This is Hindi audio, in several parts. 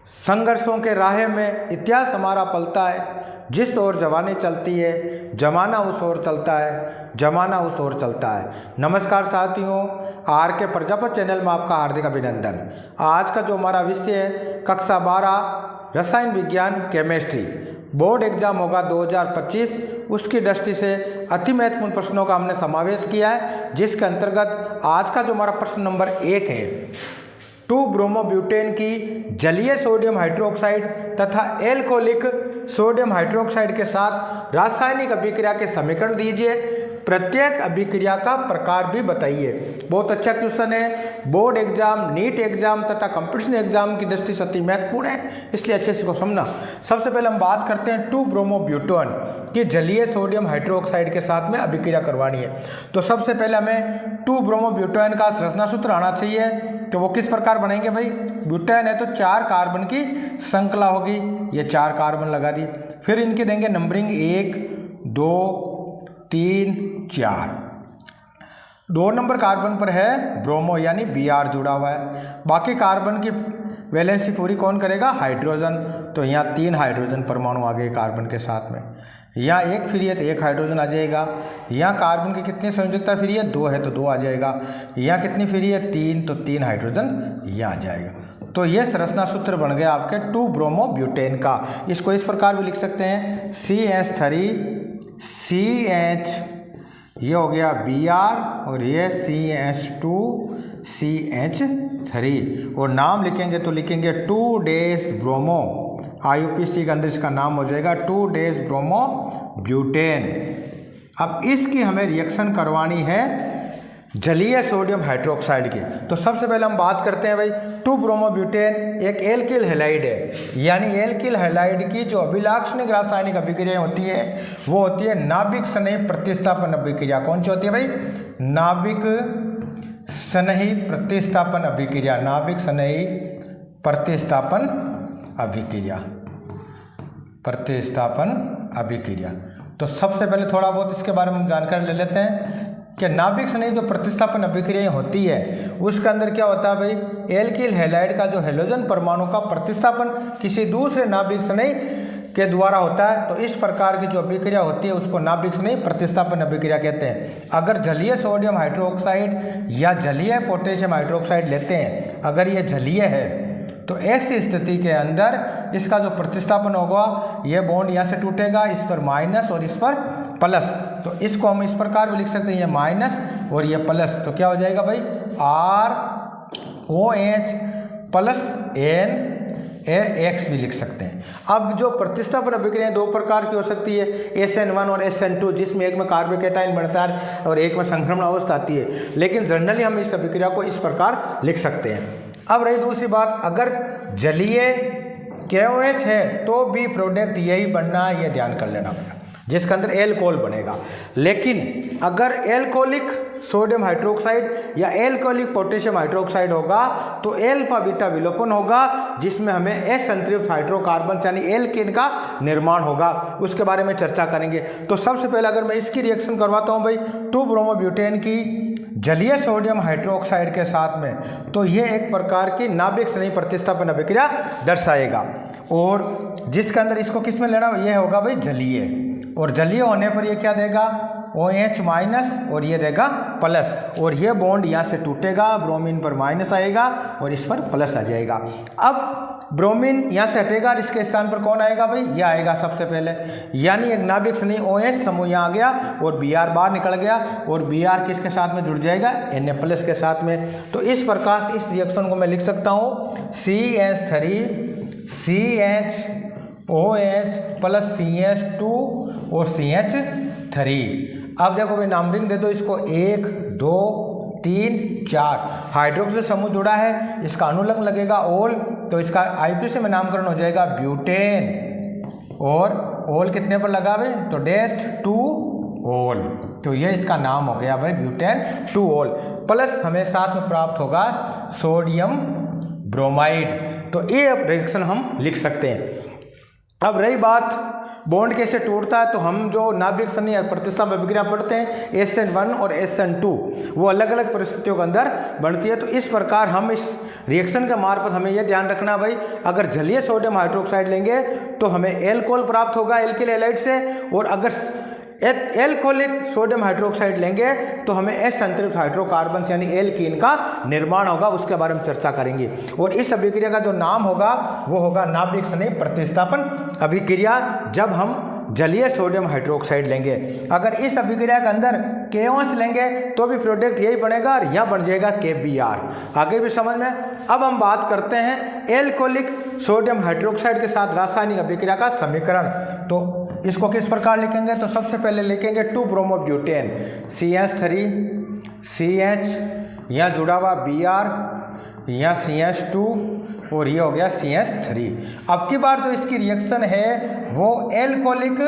संघर्षों के राह में इतिहास हमारा पलता है, जिस ओर जवानी चलती है जमाना उस ओर चलता है, जमाना उस ओर चलता है। नमस्कार साथियों, आर के प्रजापत चैनल में आपका हार्दिक अभिनंदन। आज का जो हमारा विषय है कक्षा 12 रसायन विज्ञान केमिस्ट्री, बोर्ड एग्जाम होगा 2025, उसकी दृष्टि से अति महत्वपूर्ण प्रश्नों का हमने समावेश किया है, जिसके अंतर्गत आज का जो हमारा प्रश्न नंबर 1 है 2-ब्रोमोब्यूटेन की जलीय सोडियम हाइड्रोक्साइड तथा एल्कोहलिक सोडियम हाइड्रोक्साइड के साथ रासायनिक अभिक्रिया के समीकरण दीजिए, प्रत्येक अभिक्रिया का प्रकार भी बताइए। बहुत अच्छा क्वेश्चन है, बोर्ड एग्जाम, नीट एग्जाम तथा कंपटीशन एग्जाम की दृष्टि से अति महत्वपूर्ण है, इसलिए अच्छे से इसको समझना। सबसे पहले हम बात करते हैं 2-ब्रोमोब्यूटेन की जलीय सोडियम हाइड्रोक्साइड के साथ में अभिक्रिया करवानी है। तो सबसे पहले हमें 2-ब्रोमोब्यूटेन का संरचना सूत्र आना चाहिए। तो वो किस प्रकार बनेंगे भाई, ब्यूटेन है तो 4 कार्बन की श्रृंखला होगी, ये 4 कार्बन लगा दी। फिर इनके देंगे नंबरिंग 1 2 3 4। 2 नंबर कार्बन पर है ब्रोमो यानी Br जुड़ा हुआ है, बाकी कार्बन की वैलेंसी पूरी कौन करेगा, हाइड्रोजन। तो यहाँ 3 हाइड्रोजन परमाणु आ गए कार्बन के साथ में, यहाँ 1 फ्री है तो 1 हाइड्रोजन आ जाएगा। यहाँ कार्बन की कितनी संयोजकता फ्री है, 2 है तो 2 आ जाएगा। यहाँ कितनी फ्री है, 3, तो 3 हाइड्रोजन यहाँ आ जाएगा। तो ये संरचना सूत्र बन गया आपके 2-ब्रोमोब्यूटेन का। इसको इस प्रकार भी लिख सकते हैं CH3CH, ये हो गया Br और ये CH2CH3, और नाम लिखेंगे तो लिखेंगे 2-ब्रोमो, IUPAC के अंदर इसका नाम हो जाएगा 2-ब्रोमोब्यूटेन। अब इसकी हमें रिएक्शन करवानी है जलीय सोडियम हाइड्रोक्साइड की। तो सबसे पहले हम बात करते हैं भाई 2-ब्रोमोब्यूटेन एक एल्किल हैलाइड है, यानी एल्किल हैलाइड की जो अभिलाक्षणिक रासायनिक अभिक्रिया होती है वो होती है नाभिक स्नेही प्रतिस्थापन अभिक्रिया। कौन सी होती है भाई, नाभिक स्नेही प्रतिस्थापन अभिक्रिया, नाभिक स्नेही प्रतिस्थापन अभिक्रिया, प्रतिस्थापन अभिक्रिया। तो सबसे पहले थोड़ा बहुत इसके बारे में जानकारी ले लेते हैं कि नाभिक स्नेही जो प्रतिस्थापन अभिक्रिया होती है उसके अंदर क्या होता है भाई, एल्किल हैलाइड का जो हेलोजन परमाणु का प्रतिस्थापन किसी दूसरे नाभिक स्नेही के द्वारा होता है। तो इस प्रकार की जो अभिक्रिया होती है उसको नाभिक स्नेही प्रतिस्थापन अभिक्रिया कहते हैं। अगर जलीय सोडियम हाइड्रोक्साइड या जलीय पोटेशियम हाइड्रोक्साइड लेते हैं, अगर ये जलीय है तो ऐसी स्थिति के अंदर इसका जो प्रतिस्थापन होगा, ये बॉन्ड यहाँ से टूटेगा, इस पर माइनस और इस पर प्लस। तो इसको हम इस प्रकार भी लिख सकते हैं, ये माइनस और ये प्लस। तो क्या हो जाएगा भाई, ROH प्लस NaX भी लिख सकते हैं। अब जो प्रतिस्थापन अभिक्रिया 2 प्रकार की हो सकती है, SN1 और SN2, जिसमें एक में कार्बोकेटाइन बनता है और एक में संक्रमण अवस्था आती है, लेकिन जनरली हम इस अभिक्रिया को इस प्रकार लिख सकते हैं। अब रही दूसरी बात, अगर जलीय KOH है तो भी प्रोडक्ट यही बनना है, ये ध्यान कर लेना पड़ेगा, जिसके अंदर एल्कोहल बनेगा। लेकिन अगर एल्कोहलिक सोडियम हाइड्रोक्साइड या एल्कोहलिक पोटेशियम हाइड्रोक्साइड होगा तो एल्फा बीटा विलोपन होगा, जिसमें हमें असंतृप्त हाइड्रोकार्बन यानी एल्केन का निर्माण होगा, उसके बारे में चर्चा करेंगे। तो सबसे पहले अगर मैं इसकी रिएक्शन करवाता हूँ भाई 2-ब्रोमोब्यूटेन की जलीय सोडियम हाइड्रोक्साइड के साथ में, तो ये एक प्रकार की नाभिक स्नेही प्रतिस्थापन अभिक्रिया दर्शाएगा, और जिसके अंदर इसको किस में लेना, ये होगा भाई जलीय, और जलीय होने पर ये क्या देगा, OH माइनस और ये देगा प्लस, और ये बॉन्ड यहाँ से टूटेगा, ब्रोमीन पर माइनस आएगा और इस पर प्लस आ जाएगा। अब ब्रोमीन यहाँ से हटेगा और इसके स्थान पर कौन आएगा भाई, ये आएगा सबसे पहले, यानी एक नाभिक स्नेही OH समूह यहाँ आ गया और Br बाहर निकल गया, और Br किसके साथ में जुड़ जाएगा, Na प्लस के साथ में। तो इस प्रकार इस रिएक्शन को मैं लिख सकता हूँ CH3CHOH प्लस CH2 और CH3। अब देखो भाई नंबरिंग दे दो इसको, 1 2 3 4, हाइड्रोक्सिल समूह जुड़ा है, इसका अनुलग्न लगेगा ओल, तो इसका IUPAC में नामकरण हो जाएगा ब्यूटेन, और ओल कितने पर लगा भाई, तो डेस्ट 2 ओल, तो ये इसका नाम हो गया भाई ब्यूटेन 2 ओल। प्लस हमें साथ में प्राप्त होगा सोडियम ब्रोमाइड। तो ये रिएक्शन हम लिख सकते हैं। अब रही बात बॉन्ड कैसे टूटता है, तो हम जो नाभिक स्नेही प्रतिस्थापन अभिक्रिया पढ़ते हैं SN1 और SN2, वो अलग अलग परिस्थितियों के अंदर बनती है। तो इस प्रकार हम इस रिएक्शन के मार्फत हमें यह ध्यान रखना भाई, अगर जलीय सोडियम हाइड्रोक्साइड लेंगे तो हमें एल्कोहल प्राप्त होगा एल्किल हैलाइड से, और अगर एल्कोहलिक सोडियम हाइड्रोक्साइड लेंगे तो हमें एस संतृप्त हाइड्रोकार्बन यानी एल्कीन का निर्माण होगा, उसके बारे में चर्चा करेंगे। और इस अभिक्रिया का जो नाम होगा वो होगा नाभिक स्नेह प्रतिस्थापन अभिक्रिया, जब हम जलीय सोडियम हाइड्रोक्साइड लेंगे। अगर इस अभिक्रिया के अंदर के लेंगे तो भी प्रोडक्ट यही बनेगा और यह बन जाएगा KBr। आगे भी समझ में। अब हम बात करते हैं एल्कोहलिक सोडियम हाइड्रोक्साइड के साथ रासायनिक अभिक्रिया का समीकरण। तो इसको किस प्रकार लिखेंगे, तो सबसे पहले लिखेंगे 2-ब्रोमोब्यूटेन CH3CH, यहाँ जुड़ा हुआ Br, यहाँ CH2 और ये हो गया CH3। अब की बार जो इसकी रिएक्शन है वो एल्कोहलिक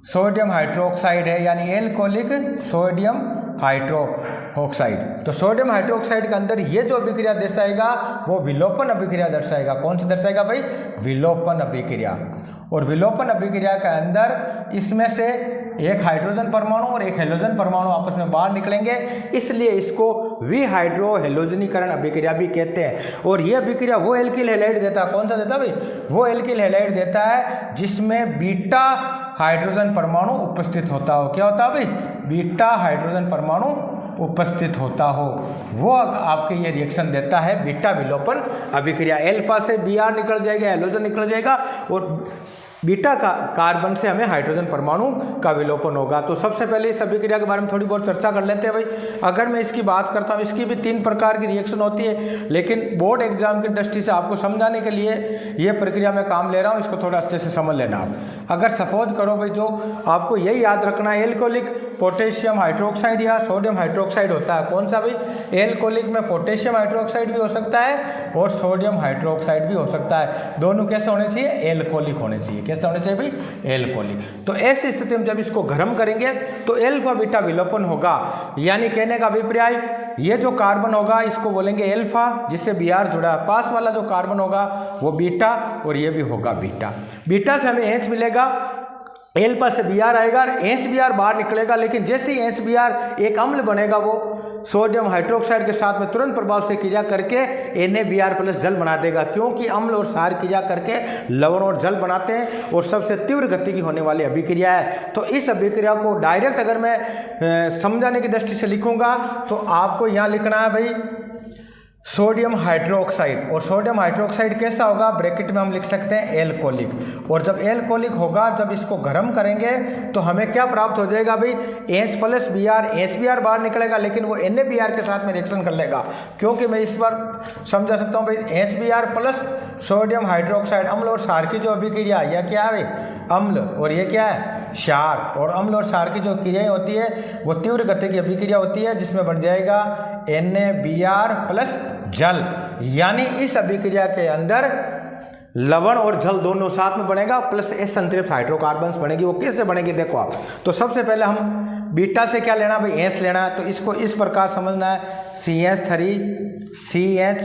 सोडियम हाइड्रोक्साइड है, यानी एल्कोहलिक सोडियम हाइड्रोक्साइड। तो सोडियम हाइड्रोक्साइड के अंदर ये जो अभिक्रिया दर्शाएगा वो विलोपन अभिक्रिया दर्शाएगा। कौन सी दर्शाएगा भाई, विलोपन अभिक्रिया। और विलोपन अभिक्रिया के अंदर इसमें से एक हाइड्रोजन परमाणु और एक हेलोजन परमाणु आपस में बाहर निकलेंगे, इसलिए इसको विहाइड्रोहेलोजनीकरण अभिक्रिया भी कहते हैं। और यह अभिक्रिया वो एल्किल हैलाइड देता है, कौन सा देता है भाई, वो एल्किल हैलाइड देता है जिसमें बीटा हाइड्रोजन परमाणु उपस्थित होता हो। क्या होता है भाई, बीटा हाइड्रोजन परमाणु उपस्थित होता हो, वो आपके ये रिएक्शन देता है बीटा विलोपन अभिक्रिया। एल्फा से Br निकल जाएगा, हेलोजन निकल जाएगा और बीटा का कार्बन से हमें हाइड्रोजन परमाणु का विलोपन होगा। तो सबसे पहले इस अभिक्रिया के बारे में थोड़ी बहुत चर्चा कर लेते हैं भाई। अगर मैं इसकी बात करता हूँ, इसकी भी 3 प्रकार की रिएक्शन होती है, लेकिन बोर्ड एग्जाम की दृष्टि से आपको समझाने के लिए ये प्रक्रिया मैं काम ले रहा हूँ, इसको थोड़ा अच्छे से समझ लेना आप। अगर सपोज करो भाई, जो आपको यही याद रखना है, एल्कोहलिक पोटेशियम हाइड्रोक्साइड या सोडियम हाइड्रोक्साइड होता है। कौन सा भाई, एल्कोहलिक में पोटेशियम हाइड्रोक्साइड भी हो सकता है और सोडियम हाइड्रोक्साइड भी हो सकता है। दोनों कैसे होने चाहिए, एल्कोहलिक होने चाहिए। कैसे होने चाहिए भाई, एल्कोहलिक। तो ऐसी स्थिति में जब इसको गर्म करेंगे तो एल्फा बीटा विलोपन होगा, यानी कहने का अभिप्राय ये जो कार्बन होगा इसको बोलेंगे एल्फा, जिससे Br जुड़ा है, पास वाला जो कार्बन होगा वो बीटा और ये भी होगा बीटा। बीटा से हमें H मिलेगा, एल्फा से Br आएगा और HBr बाहर निकलेगा, लेकिन जैसे ही HBr एक अम्ल बनेगा वो सोडियम हाइड्रोक्साइड के साथ में तुरंत प्रभाव से क्रिया करके NaBr+ जल बना देगा, क्योंकि अम्ल और क्षार क्रिया करके लवण और जल बनाते हैं और सबसे तीव्र गति की होने वाली अभिक्रिया है। तो इस अभिक्रिया को डायरेक्ट अगर मैं समझाने की दृष्टि से लिखूंगा तो आपको यहाँ लिखना है भाई सोडियम हाइड्रोक्साइड। और सोडियम हाइड्रोक्साइड कैसा होगा, ब्रैकेट में हम लिख सकते हैं एल्कोहलिक। और जब एल्कोहलिक होगा, जब इसको गर्म करेंगे तो हमें क्या प्राप्त हो जाएगा भाई, H+Br। HBr बाहर निकलेगा, लेकिन वो NaBr के साथ में रिएक्शन कर लेगा, क्योंकि मैं इस पर समझा सकता हूँ भाई HBr+ सोडियम हाइड्रोक्साइड, अम्ल और क्षार की जो अभिक्रिया, यह क्या है भाई, अम्ल, और ये क्या है, क्षार। और अम्ल और क्षार की जो क्रियाएं होती है वो तीव्र गति की अभिक्रिया होती है, जिसमें बन जाएगा NaBr+ जल। यानी इस अभिक्रिया के अंदर लवण और जल दोनों साथ में बनेगा, प्लस एस संतृप्त हाइड्रोकार्बन्स बनेगी। वो कैसे बनेगी देखो आप। तो सबसे पहले हम बीटा से क्या लेना भाई, एस लेना है। तो इसको इस प्रकार समझना है, CH3CH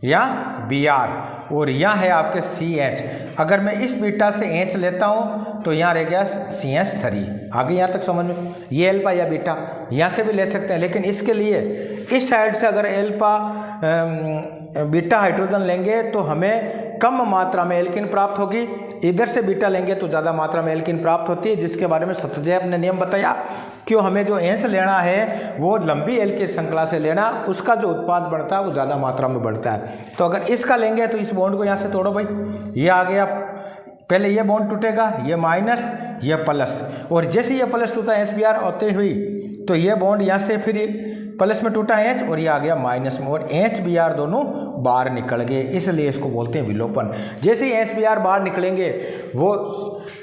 या Br, और यहाँ है आपके CH। अगर मैं इस बीटा से H लेता हूँ तो यहाँ रह गया CH3। आगे यहाँ तक समझ में, ये एल्फा या बीटा यहाँ से भी ले सकते हैं, लेकिन इसके लिए इस साइड से अगर एल्फा बीटा हाइड्रोजन लेंगे तो हमें कम मात्रा में एल्किन प्राप्त होगी, इधर से बीटा लेंगे तो ज़्यादा मात्रा में एल्किन प्राप्त होती है, जिसके बारे में सतजैव ने नियम बताया। क्यों, हमें जो एंस लेना है वो लंबी एल्किन श्रृंखला से लेना, उसका जो उत्पाद बढ़ता है वो ज़्यादा मात्रा में बढ़ता है। तो अगर इसका लेंगे तो इस बॉन्ड को यहाँ से तोड़ो भाई, ये आ गया, पहले ये बॉन्ड टूटेगा, ये माइनस ये प्लस, और जैसे ये प्लस टूटा HBr होते हुई तो ये बॉन्ड यहाँ से फिर प्लस में टूटा H और ये आ गया माइनस में, और HBr दोनों बाहर निकल गए, इसलिए इसको बोलते हैं विलोपन। जैसे ही HBr बाहर निकलेंगे वो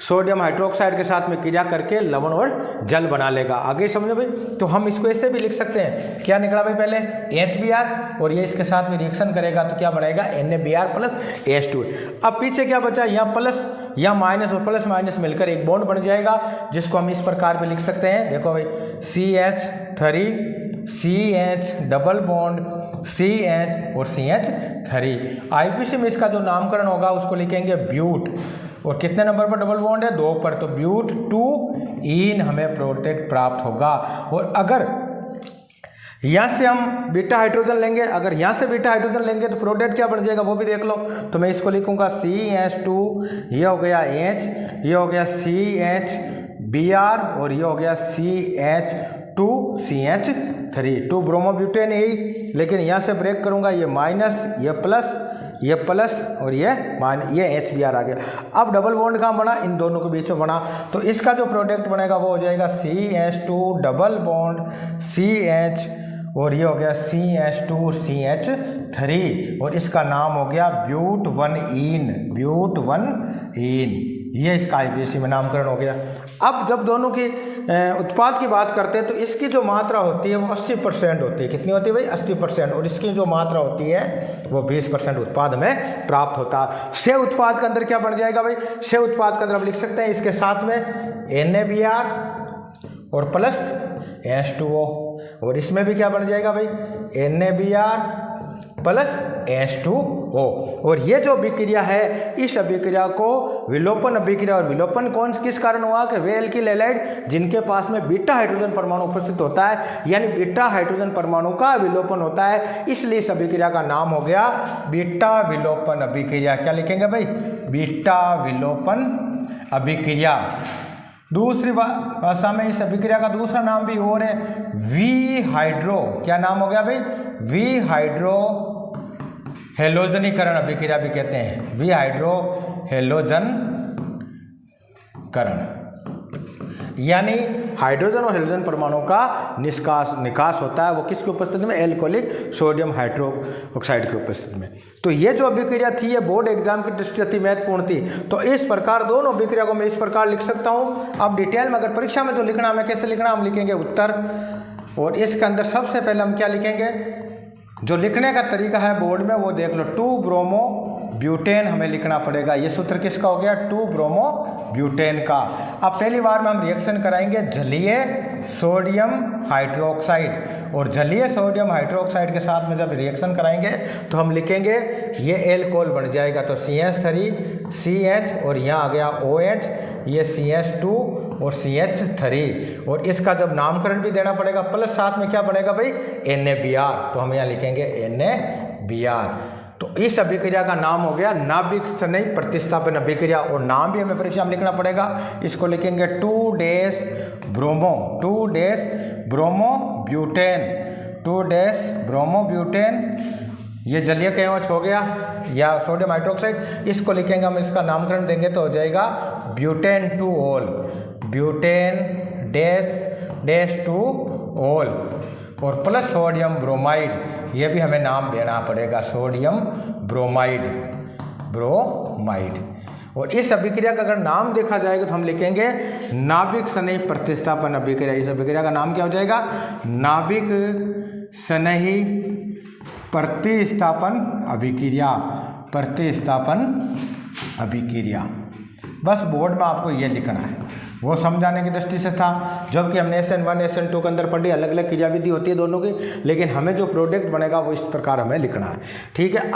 सोडियम हाइड्रोक्साइड के साथ में क्रिया करके लवण और जल बना लेगा। आगे समझो भाई। तो हम इसको ऐसे भी लिख सकते हैं, क्या निकला भाई, पहले HBr और ये इसके साथ में रिएक्शन करेगा तो क्या बनेगा, NaBr+H2। अब पीछे क्या बचा, यहाँ प्लस या माइनस, और प्लस माइनस मिलकर एक बॉन्ड बन जाएगा, जिसको हम इस प्रकार पे लिख सकते हैं। देखो भाई, CH3CH डबल बॉन्ड CH और CH3। IUPAC में इसका जो नामकरण होगा उसको लिखेंगे ब्यूट, और कितने नंबर पर डबल बॉन्ड है, 2 पर, तो ब्यूट 2 इन हमें प्रोडक्ट प्राप्त होगा। और अगर यहाँ से हम बीटा हाइड्रोजन लेंगे, अगर यहाँ से बीटा हाइड्रोजन लेंगे तो प्रोडक्ट क्या बन जाएगा वो भी देख लो। तो मैं इसको लिखूँगा CH2, ये हो गया H, ये हो गया CHBr और ये हो गया CH2CH3, 2 ब्रोमोब्यूटेन यही, लेकिन यहाँ से ब्रेक करूँगा, ये माइनस, ये प्लस और ये HBr आ गया। अब डबल बॉन्ड कहाँ बना, इन दोनों के बीच में बना, तो इसका जो प्रोडक्ट बनेगा वो हो जाएगा CH2 डबल बॉन्ड CH और ये हो गया CH2CH3 और इसका नाम हो गया ब्यूट-1-ईन, ये इसका IUPAC में नामकरण हो गया। अब जब दोनों की उत्पाद की बात करते हैं तो इसकी जो मात्रा होती है वो 80% होती है। कितनी होती है भाई? 80%। और इसकी जो मात्रा होती है वो 20% उत्पाद में प्राप्त होता है। से उत्पाद के अंदर क्या बन जाएगा भाई? से उत्पाद के अंदर हम लिख सकते हैं इसके साथ में NaBr और प्लस H2O, और इसमें भी क्या बन जाएगा भाई? NaBr plus H2O। और ये जो अभिक्रिया है, इस अभिक्रिया को विलोपन अभिक्रिया, और विलोपन कौन किस कारण हुआ कि वे एल्किल हैलाइड जिनके पास में बीटा हाइड्रोजन परमाणु उपस्थित होता है, यानी बीटा हाइड्रोजन परमाणु का विलोपन होता है, इसलिए इस अभिक्रिया का नाम हो गया बीटा विलोपन अभिक्रिया। क्या लिखेंगे भाई? बीटा विलोपन अभिक्रिया। दूसरी भाषा में इस अभिक्रिया का दूसरा नाम भी और है विहाइड्रो, क्या नाम हो गया भाई? विहाइड्रो हेलोजनीकरण अभिक्रिया भी कहते हैं, विहाइड्रो हेलोजनकरण, यानी हाइड्रोजन और हेलोजन परमाणु का निकास होता है, वो किसकी उपस्थिति में? एल्कोहलिक सोडियम हाइड्रोक्साइड की उपस्थिति में। तो ये जो अभिक्रिया थी ये बोर्ड एग्जाम की दृष्टि से अति महत्वपूर्ण थी। तो इस प्रकार दोनों अभिक्रिया को मैं इस प्रकार लिख सकता हूँ। अब डिटेल में अगर परीक्षा में जो लिखना हमें कैसे लिखना, हम लिखेंगे उत्तर, और इसके अंदर सबसे पहले हम क्या लिखेंगे, जो लिखने का तरीका है बोर्ड में वो देख लो, 2 ब्रोमो ब्यूटेन हमें लिखना पड़ेगा। ये सूत्र किसका हो गया? 2 ब्रोमो ब्यूटेन का। अब पहली बार में हम रिएक्शन कराएंगे जलीय सोडियम हाइड्रोक्साइड, और जलीय सोडियम हाइड्रोक्साइड के साथ में जब रिएक्शन कराएंगे तो हम लिखेंगे ये एल्कोहल बन जाएगा। तो CH3CH और यहाँ आ गया OH, ये CH2 और CH3, और इसका जब नामकरण भी देना पड़ेगा, प्लस साथ में क्या बनेगा भाई? NaBr, तो हम यहाँ लिखेंगे NaBr। तो इस अभिक्रिया का नाम हो गया नाभिक स्नेही प्रतिस्थापन अभिक्रिया, और नाम भी हमें परीक्षा में लिखना पड़ेगा। इसको लिखेंगे 2 ब्रोमो ब्यूटेन, ये जलीय KOH हो गया या सोडियम हाइड्रोक्साइड, इसको लिखेंगे हम, इसका नामकरण देंगे तो हो जाएगा ब्यूटेन-2-ओल, ब्यूटेन-2-ओल, और प्लस सोडियम ब्रोमाइड, ये भी हमें नाम देना पड़ेगा, सोडियम ब्रोमाइड। और इस अभिक्रिया का अगर नाम देखा जाएगा तो हम लिखेंगे नाभिक स्नेही प्रतिस्थापन अभिक्रिया। इस अभिक्रिया का नाम क्या हो जाएगा? नाभिक स्नेही प्रतिस्थापन अभिक्रिया। बस बोर्ड में आपको ये लिखना है, वो समझाने की दृष्टि से था। जबकि हमने SN1 SN2 के अंदर पढ़ी, अलग अलग क्रियाविधि होती है दोनों की, लेकिन हमें जो प्रोडक्ट बनेगा वो इस प्रकार हमें लिखना है। ठीक है।